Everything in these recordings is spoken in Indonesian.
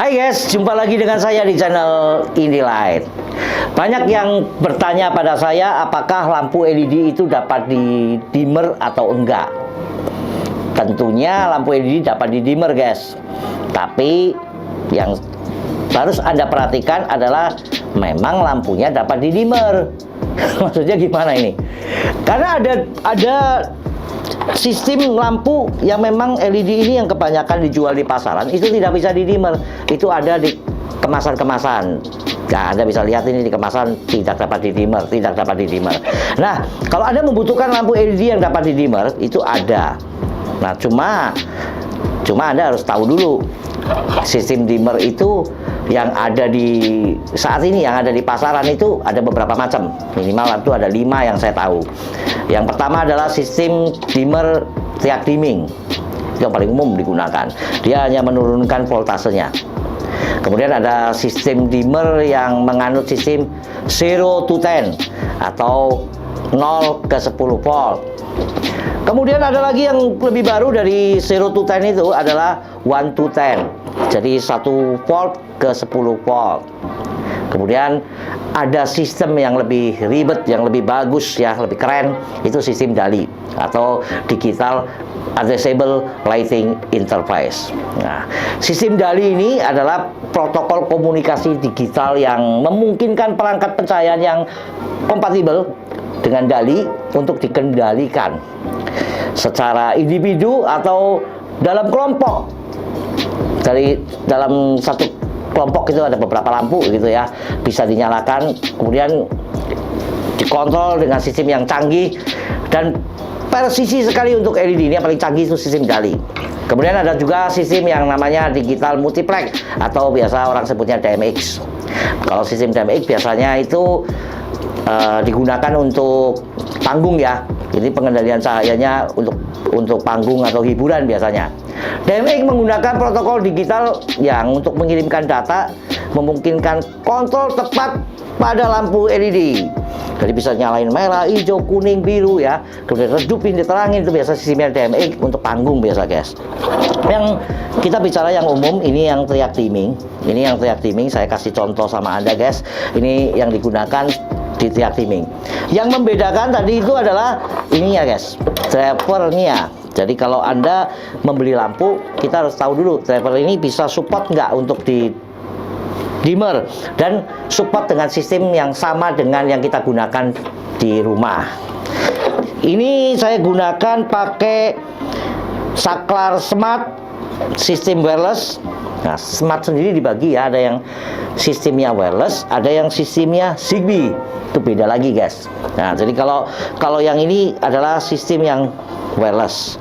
Hai guys, jumpa lagi dengan saya di channel Indilight. Banyak yang bertanya pada saya apakah lampu LED itu dapat di dimmer atau enggak. Tentunya lampu LED dapat di dimmer guys. Tapi yang harus Anda perhatikan adalah memang lampunya dapat di dimmer. Maksudnya gimana ini? Karena ada sistem lampu yang memang LED ini yang kebanyakan dijual di pasaran itu tidak bisa di dimmer, itu ada di kemasan-kemasan. Nah, Anda bisa lihat ini di kemasan tidak dapat di dimmer, tidak dapat di dimmer. Nah, kalau Anda membutuhkan lampu LED yang dapat di dimmer itu ada. Nah, cuma Anda harus tahu dulu sistem dimmer itu yang ada di saat ini yang ada di pasaran itu ada beberapa macam. Minimal itu ada 5 yang saya tahu. Yang pertama adalah sistem dimmer triac dimming. Itu yang paling umum digunakan. Dia hanya menurunkan voltasenya. Kemudian ada sistem dimmer yang menganut sistem 0 to 10 atau 0 ke 10 volt. Kemudian ada lagi yang lebih baru dari 0 to 10 itu adalah 1 to 10. Jadi 1 volt ke 10 volt. Kemudian ada sistem yang lebih ribet, yang lebih bagus ya, lebih keren, itu sistem DALI atau Digital Addressable Lighting Interface. Nah, sistem DALI ini adalah protokol komunikasi digital yang memungkinkan perangkat pencahayaan yang kompatibel dengan DALI untuk dikendalikan secara individu atau dalam kelompok. Dalam satu kelompok itu ada beberapa lampu gitu ya, bisa dinyalakan, kemudian dikontrol dengan sistem yang canggih dan presisi sekali untuk LED. Ini yang paling canggih itu sistem DALI. Kemudian ada juga sistem yang namanya digital multiplex atau biasa orang sebutnya DMX. Kalau sistem DMX biasanya itu digunakan untuk panggung ya. Jadi pengendalian cahayanya untuk panggung atau hiburan biasanya. DMX menggunakan protokol digital yang untuk mengirimkan data memungkinkan kontrol tepat pada lampu LED. Jadi bisa nyalain merah, hijau, kuning, biru ya. Kemudian redupin, diterangin, itu biasa sistemnya DMX untuk panggung biasa guys. Yang kita bicara yang umum ini yang triac dimming. Ini yang triac dimming, saya kasih contoh sama Anda guys. Ini yang digunakan di triac dimming. Yang membedakan tadi itu adalah ini ya guys, drivernya. Jadi kalau Anda membeli lampu, kita harus tahu dulu driver ini bisa support nggak untuk di dimmer dan support dengan sistem yang sama dengan yang kita gunakan di rumah. Ini saya gunakan pakai saklar smart sistem wireless. Nah, smart sendiri dibagi ya, ada yang sistemnya wireless, ada yang sistemnya Zigbee. Itu beda lagi guys. Nah, jadi kalau yang ini adalah sistem yang wireless,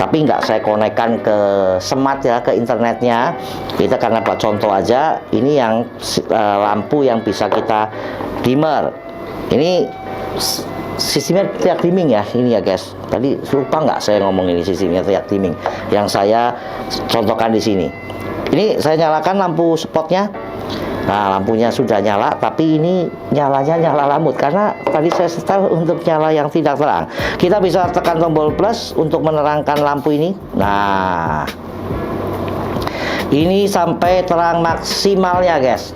tapi nggak saya konekkan ke smart ya, ke internetnya. Kita karena buat contoh aja, ini yang lampu yang bisa kita dimmer. Ini sistemnya triac dimming ya, ini ya guys. Tadi lupa nggak saya ngomong ini sistemnya triac dimming yang saya contohkan di sini. Ini saya nyalakan lampu spotnya. Nah, lampunya sudah nyala, tapi ini nyalanya nyala lamut karena tadi saya setel untuk nyala yang tidak terang. Kita bisa tekan tombol plus untuk menerangkan lampu ini. Nah, ini sampai terang maksimalnya guys.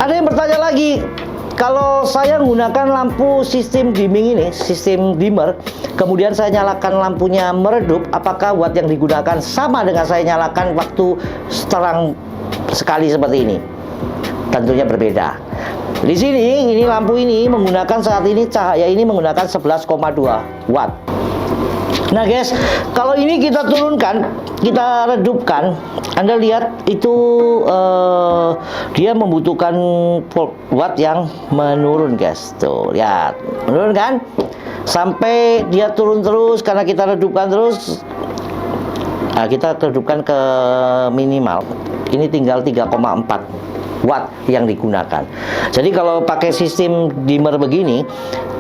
Ada yang bertanya lagi, kalau saya menggunakan lampu sistem dimming ini, sistem dimmer, kemudian saya nyalakan lampunya meredup, apakah watt yang digunakan sama dengan saya nyalakan waktu terang sekali seperti ini? Tentunya berbeda. Di sini, ini lampu ini menggunakan saat ini cahaya ini menggunakan 11,2 watt. Nah guys, kalau ini kita turunkan, kita redupkan, Anda lihat itu dia membutuhkan watt yang menurun guys. Tuh, lihat, menurun kan? Sampai dia turun terus karena kita redupkan terus. Nah, kita redupkan ke minimal. Ini tinggal 3,4 watt yang digunakan. Jadi kalau pakai sistem dimmer begini,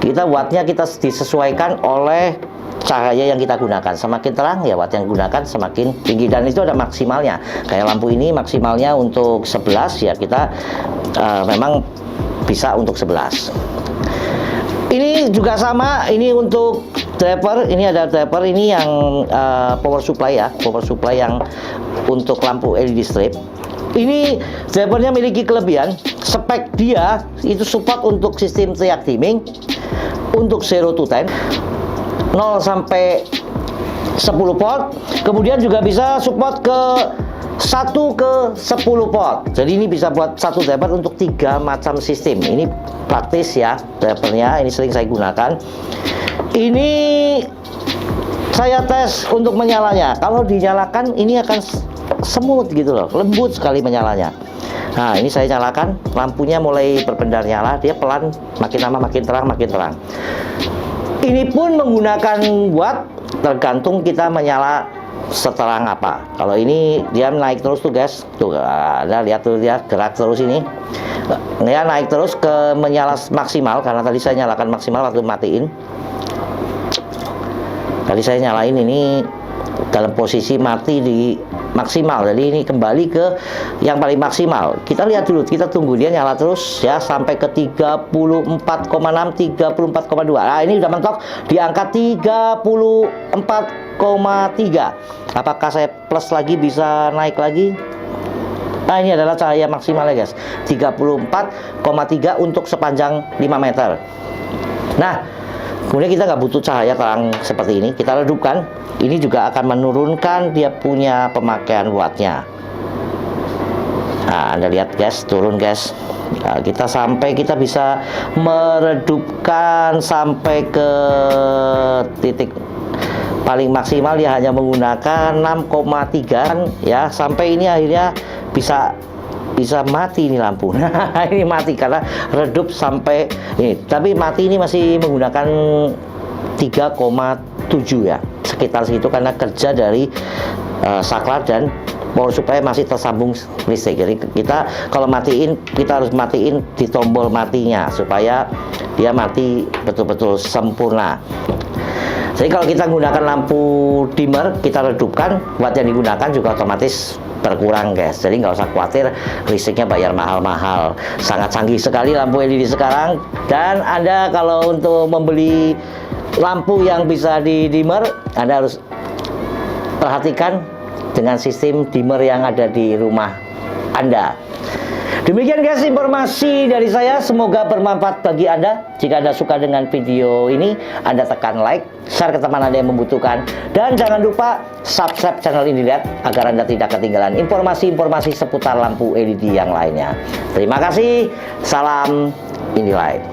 kita wattnya kita disesuaikan oleh cahaya yang kita gunakan. Semakin terang ya watt yang digunakan semakin tinggi, dan itu ada maksimalnya. Kayak lampu ini maksimalnya untuk 11 ya, kita memang bisa untuk 11. Ini juga sama, ini untuk driver, ini ada driver ini yang power supply ya, power supply yang untuk lampu LED strip. Ini drivernya memiliki kelebihan, spek dia itu support untuk sistem triac dimming, untuk 0 to 10, 0 sampai 10 port, kemudian juga bisa support ke 1 ke 10 port. Jadi ini bisa buat satu driver untuk 3 macam sistem. Ini praktis ya drivernya, ini sering saya gunakan. Ini saya tes untuk menyalanya. Kalau dinyalakan ini akan smooth gitu loh, lembut sekali menyalanya. Nah, ini saya nyalakan, lampunya mulai berpendar nyala, dia pelan, makin lama makin terang, makin terang. Ini pun menggunakan watt, tergantung kita menyala seterang apa. Kalau ini dia naik terus tuh guys, tuh Anda lihat tuh, dia gerak terus ini. Dia naik terus ke menyala maksimal, karena tadi saya nyalakan maksimal waktu matiin. Tadi saya nyalain ini dalam posisi mati di maksimal, jadi ini kembali ke yang paling maksimal. Kita lihat dulu, kita tunggu dia nyala terus ya sampai ke 34,6, 34,2. Nah, ini udah mentok di angka 34,3. Apakah saya plus lagi bisa naik lagi? Nah, ini adalah cahaya maksimalnya guys, 34,3 untuk sepanjang 5 meter. Nah, kemudian kita nggak butuh cahaya terang seperti ini, kita redupkan. Ini juga akan menurunkan dia punya pemakaian wattnya. Nah, Anda lihat guys, turun guys. Nah, kita bisa meredupkan sampai ke titik paling maksimal, dia hanya menggunakan 6,3 ya, sampai ini akhirnya bisa mati ini lampu. Nah, ini mati karena redup sampai ini. Tapi mati ini masih menggunakan 3,7 ya, sekitar segitu, karena kerja dari saklar dan power supply masih tersambung listrik. Jadi kita kalau matiin, kita harus matiin di tombol matinya supaya dia mati betul-betul sempurna. Jadi kalau kita menggunakan lampu dimmer, kita redupkan, watt yang digunakan juga otomatis berkurang guys. Jadi nggak usah khawatir listriknya bayar mahal-mahal. Sangat canggih sekali lampu LED sekarang. Dan Anda kalau untuk membeli lampu yang bisa di dimmer, Anda harus perhatikan dengan sistem dimmer yang ada di rumah Anda. Demikian guys informasi dari saya, semoga bermanfaat bagi Anda. Jika Anda suka dengan video ini, Anda tekan like, share ke teman Anda yang membutuhkan, dan jangan lupa subscribe channel ini agar Anda tidak ketinggalan informasi-informasi seputar lampu LED yang lainnya. Terima kasih, salam IndiLight.